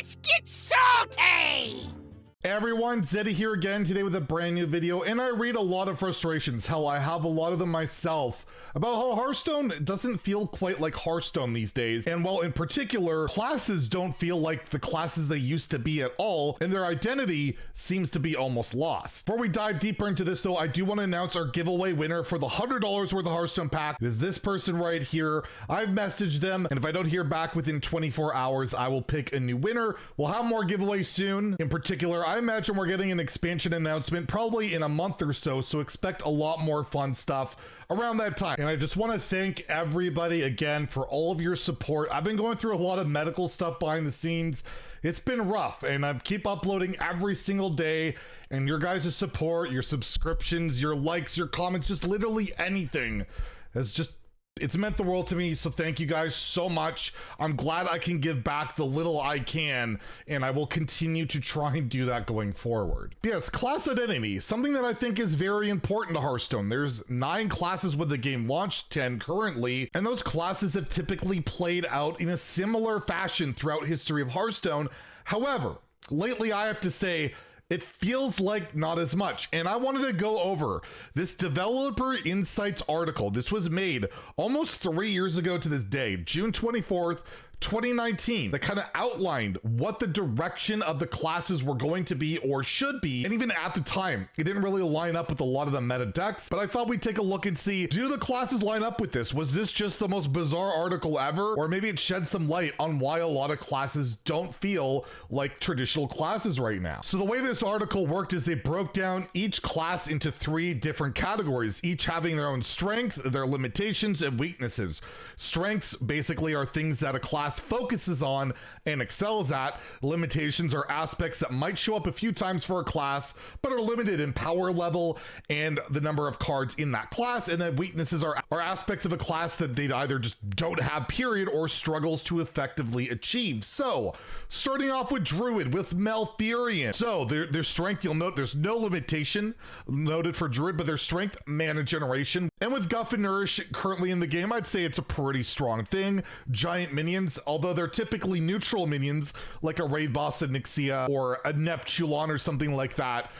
Let's get salty! Hey everyone, Zeddy here again today with a brand new video, and I read a lot of frustrations, hell I have a lot of them myself, about how Hearthstone doesn't feel quite like Hearthstone these days, and well in particular, classes don't feel like the classes they used to be at all, and their identity seems to be almost lost. Before we dive deeper into this though, I do want to announce our giveaway winner for the $100 worth of Hearthstone pack. It is this person right here. I've messaged them, and if I don't hear back within 24 hours, I will pick a new winner. We'll have more giveaways soon. In particular, I imagine we're getting an expansion announcement probably in a month or so, so expect a lot more fun stuff around that time. And I just want to thank everybody again for all of your support. I've been going through a lot of medical stuff behind the scenes. It's been rough, and I keep uploading every single day, and your guys' support, your subscriptions, your likes, your comments, just literally anything has just, it's meant the world to me, so thank you guys so much. I'm glad I can give back the little I can, and I will continue to try and do that going forward. Yes, class identity, something that I think is very important to Hearthstone. There's 9 classes when the game launched, 10 currently, and those classes have typically played out in a similar fashion throughout history of Hearthstone. However, lately I have to say, it feels like not as much, and I wanted to go over this Developer Insights article. This was made almost 3 years ago to this day, June 24th, 2019, that kind of outlined what the direction of the classes were going to be or should be. And even at the time, it didn't really line up with a lot of the meta decks, but I thought we'd take a look and see, do the classes line up with this? Was this just the most bizarre article ever? Or maybe it shed some light on why a lot of classes don't feel like traditional classes right now. So the way this article worked is they broke down each class into 3 different categories, each having their own strength, their limitations, and weaknesses. Strengths basically are things that a class focuses on and excels at. Limitations are aspects that might show up a few times for a class but are limited in power level and the number of cards in that class. And then weaknesses are aspects of a class that they either just don't have period or struggles to effectively achieve. So starting off with Druid with Malfurion. So their strength, you'll note there's no limitation noted for Druid, but their strength, mana generation. And with Guff and Nourish currently in the game, I'd say it's a pretty strong thing. Giant minions, although they're typically neutral minions like a Raid Boss Nixia or a Neptulon or something like that,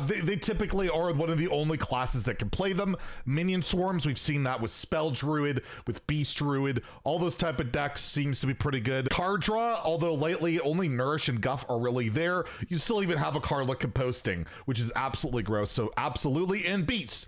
they typically are one of the only classes that can play them. Minion swarms, we've seen that with Spell Druid, with Beast Druid, all those type of decks seems to be pretty good. Card draw, although lately only Nourish and Guff are really there, you still even have a card like Composting, which is absolutely gross, so absolutely. And Beast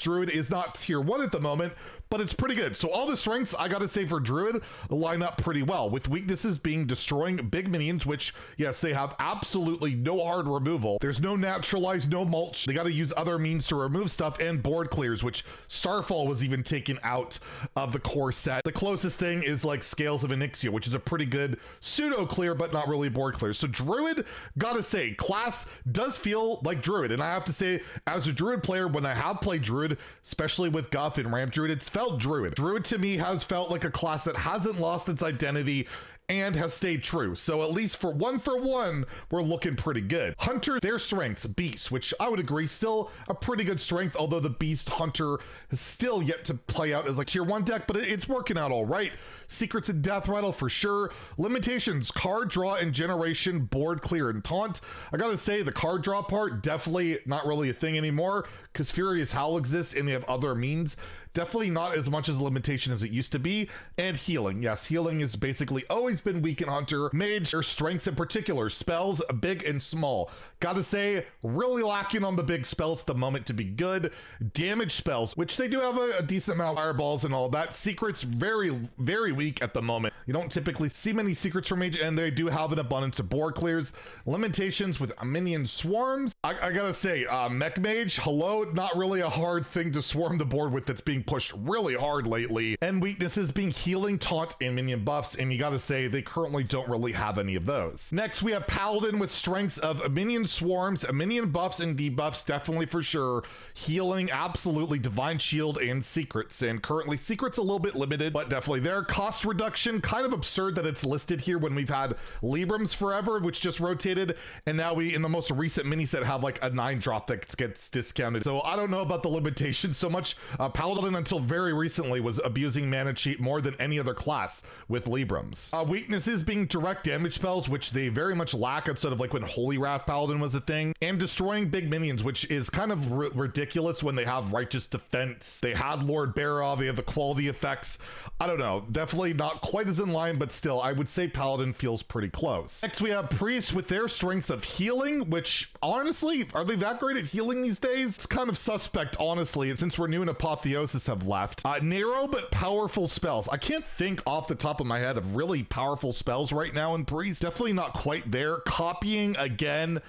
Druid is not tier 1 at the moment, but it's pretty good. So all the strengths, I gotta say, for Druid line up pretty well, with weaknesses being destroying big minions, which yes, they have absolutely no hard removal. There's no naturalize, no mulch. They gotta use other means to remove stuff, and board clears, which Starfall was even taken out of the core set. The closest thing is like Scales of Onyxia, which is a pretty good pseudo clear, but not really board clear. So Druid, gotta say, class does feel like Druid. And I have to say, as a Druid player, when I have played Druid, especially with Guff and Ramp Druid, it's felt Druid. Druid to me has felt like a class that hasn't lost its identity and has stayed true. So at least for one, we're looking pretty good. Hunter, their strengths, Beast, which I would agree, still a pretty good strength, although the Beast Hunter is still yet to play out as like tier 1 deck, but it's working out all right. Secrets and Death Rattle for sure. Limitations, card draw and generation, board clear and taunt. I gotta say, the card draw part, definitely not really a thing anymore, because Furious Howl exists and they have other means. Definitely not as much as a limitation as it used to be. And healing. Yes, healing has basically always been weak in Hunter. Mage, their strengths in particular, spells, big and small. Gotta say, really lacking on the big spells at the moment to be good. Damage spells, which they do have a decent amount of fireballs and all that. Secrets, very, very weak at the moment. You don't typically see many secrets from Mage, and they do have an abundance of board clears. Limitations with minion swarms. I gotta say, Mech Mage, hello, not really a hard thing to swarm the board with that's being pushed really hard lately. And weaknesses being healing, taunt, and minion buffs, and you gotta say, they currently don't really have any of those. Next, we have Paladin with strengths of minion swarms, minion buffs and debuffs, definitely for sure. Healing, absolutely. Divine Shield and Secrets, and currently Secrets a little bit limited, but definitely there. Cost reduction, kind of absurd that it's listed here when we've had Librams forever, which just rotated, and now we, in the most recent mini set, have like a 9-drop that gets discounted. So I don't know about the limitations so much. Paladin Paladin until very recently was abusing mana cheat more than any other class with Librams. Weaknesses being direct damage spells, which they very much lack outside of like when Holy Wrath Paladin was a thing, and destroying big minions, which is kind of ridiculous when they have Righteous Defense. They had Lord Barrow, they have the quality effects. I don't know, definitely not quite as in line, but still, I would say Paladin feels pretty close. Next, we have Priests with their strengths of healing, which honestly, are they that great at healing these days? It's kind of suspect, honestly, since Renew and Apotheosis have left. Narrow but powerful spells. I can't think off the top of my head of really powerful spells right now in Priest. Definitely not quite there. Copying, again,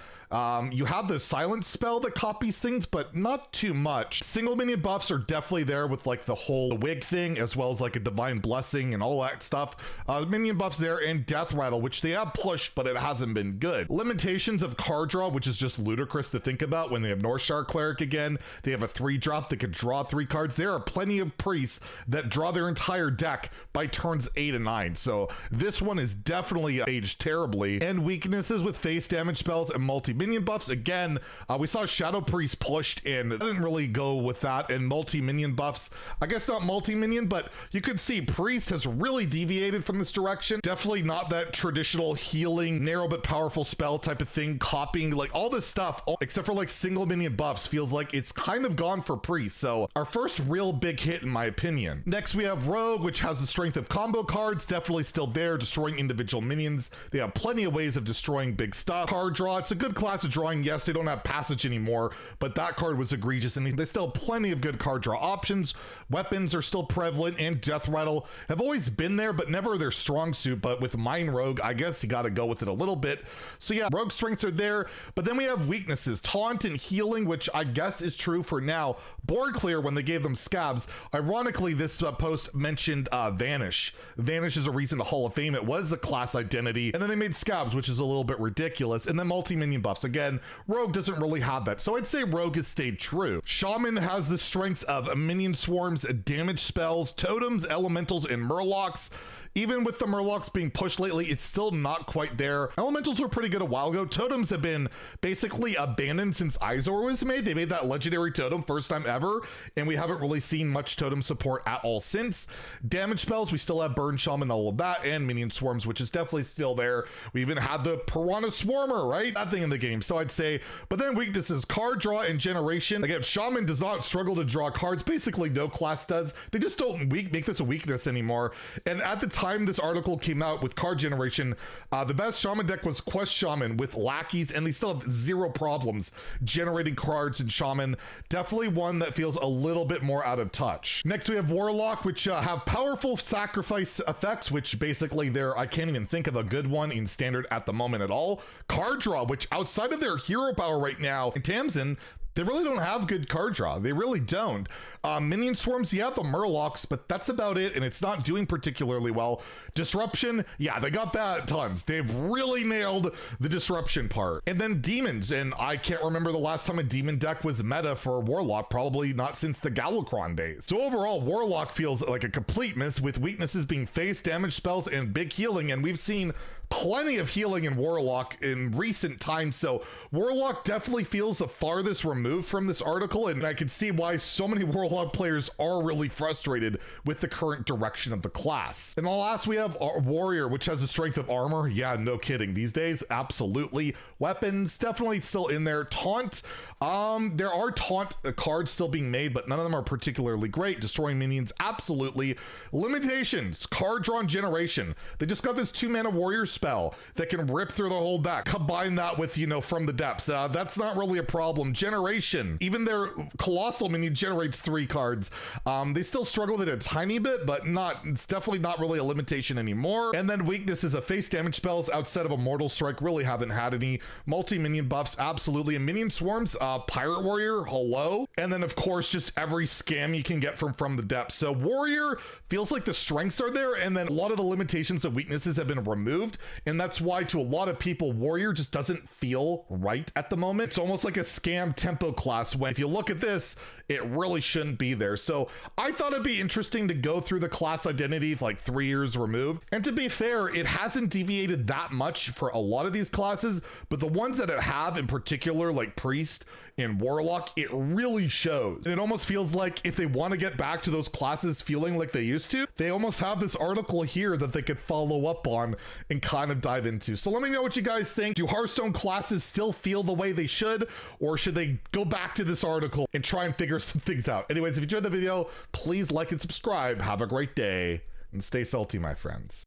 you have the silence spell that copies things, but not too much. Single minion buffs are definitely there with like the whole wig thing, as well as like a divine blessing and all that stuff. Minion buffs there, and death rattle, which they have pushed, but it hasn't been good. Limitations of card draw, which is just ludicrous to think about when they have Northshire Cleric again. They have a 3-drop that could draw 3 cards. There are plenty of priests that draw their entire deck by turns 8 and 9. So this one is definitely aged terribly. And weaknesses with face damage spells and multi-minion buffs. Again, we saw Shadow Priest pushed and I didn't really go with that. And multi-minion buffs, I guess not multi-minion, but you could see Priest has really deviated from this direction. Definitely not that traditional healing, narrow but powerful spell type of thing, copying, like all this stuff, except for like single minion buffs, feels like it's kind of gone for Priest. So our first real big hit in my opinion. Next we have Rogue, which has the strength of combo cards, definitely still there, destroying individual minions. They have plenty of ways of destroying big stuff. Card draw, it's a good class of drawing. Yes, they don't have passage anymore, but that card was egregious, and they still have plenty of good card draw options. Weapons are still prevalent, and death rattle have always been there, but never their strong suit. But with Mine Rogue, I guess you got to go with it a little bit. So yeah, Rogue strengths are there, but then we have weaknesses. Taunt and healing, which I guess is true for now. Board clear when they gave them scabs. Ironically, this post mentioned Vanish. Vanish is a reason to Hall of Fame. It was the class identity, and then they made scabs, which is a little bit ridiculous. And then multi-minion buffs. Again, Rogue doesn't really have that, so I'd say Rogue has stayed true. Shaman has the strengths of minion swarms, damage spells, totems, elementals, and murlocs. Even with the murlocs being pushed lately, it's still not quite there. Elementals were pretty good a while ago. Totems have been basically abandoned since Izor was made. They made that legendary totem first time ever, and we haven't really seen much totem support at all since. Damage spells, we still have Burn Shaman, all of that, and minion swarms, which is definitely still there. We even had the Piranha Swarmer, right? That thing in the game. So I'd say, but then weaknesses, card draw and generation. Again, Shaman does not struggle to draw cards. Basically, no class does. They just don't make this a weakness anymore. And at the time this article came out with card generation, the best Shaman deck was Quest Shaman with lackeys, and they still have zero problems generating cards in Shaman. Definitely one that feels a little bit more out of touch. Next we have Warlock, which have powerful sacrifice effects, which basically I can't even think of a good one in standard at the moment at all. Card draw, which outside of their hero power right now in Tamsin, they really don't have good card draw. They really don't. Minion swarms, yeah, the murlocs, but that's about it, and it's not doing particularly well. Disruption, yeah, they got that tons. They've really nailed the disruption part. And then demons, and I can't remember the last time a demon deck was meta for Warlock, probably not since the Galakrond days. So overall, Warlock feels like a complete miss, with weaknesses being face damage spells and big healing, and we've seen plenty of healing in Warlock in recent times, so Warlock definitely feels the farthest removed from this article, and I can see why so many Warlock players are really frustrated with the current direction of the class. And the last we have Warrior, which has the strength of armor. Yeah, no kidding. These days, absolutely. Weapons, definitely still in there. Taunt, there are taunt cards still being made, but none of them are particularly great. Destroying minions, absolutely. Limitations, card drawn generation. They just got this 2-mana warrior spell that can rip through the whole deck. Combine that with, from the depths. That's not really a problem. Generation, even their colossal minion generates 3 cards. They still struggle with it a tiny bit, but it's definitely not really a limitation anymore. And then weaknesses of face damage spells outside of Immortal Strike really haven't had any. Multi-minion buffs, absolutely. And minion swarms, Pirate Warrior, hello. And then of course, just every scam you can get from the depths. So Warrior feels like the strengths are there, and then a lot of the limitations of weaknesses have been removed. and that's why to a lot of people warrior just doesn't feel right at the moment. It's almost like a scam tempo class when if you look at this, it really shouldn't be there. So I thought it'd be interesting to go through the class identity like 3 years removed, and to be fair, it hasn't deviated that much for a lot of these classes, but the ones that it have in particular, like priest and warlock, it really shows. And it almost feels like if they want to get back to those classes feeling like they used to, they almost have this article here that they could follow up on and kind of dive into. So let me know what you guys think. Do Hearthstone classes still feel the way they should, or should they go back to this article and try and figure some things out? Anyways, if you enjoyed the video, please like and subscribe. Have a great day and stay salty, my friends.